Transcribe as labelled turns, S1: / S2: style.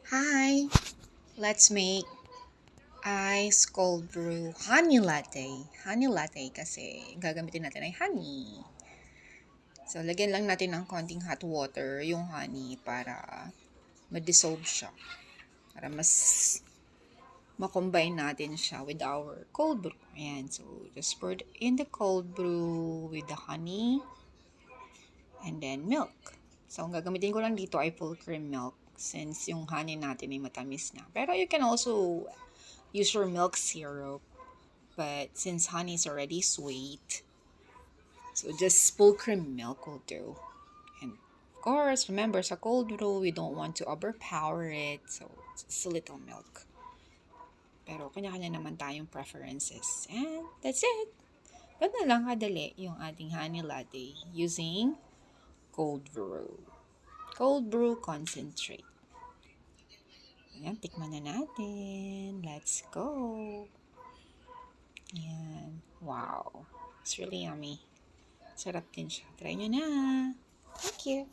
S1: Hi! Let's make ice cold brew honey latte. Honey latte kasi gagamitin natin ay honey. So, lagyan lang natin ng konting hot water yung honey para ma-dissolve siya. Para mas ma-combine natin siya with our cold brew. Ayan. So, just pour in the cold brew with the honey and then milk. So, ang gagamitin ko lang dito ay full cream milk since yung honey natin ay matamis na. Pero you can also use your milk syrup. But since honey is already sweet, so just full cream milk will do. And of course, remember, sa cold brew, we don't want to overpower it. So, just a little milk. Pero kanya-kanya naman tayong preferences. And that's it. Ganun lang kadali yung ating honey latte using cold brew. Cold brew concentrate. Ayan, tikman na natin. Let's go. Ayan. Wow. It's really yummy. Sarap din siya. Try nyo na. Thank you.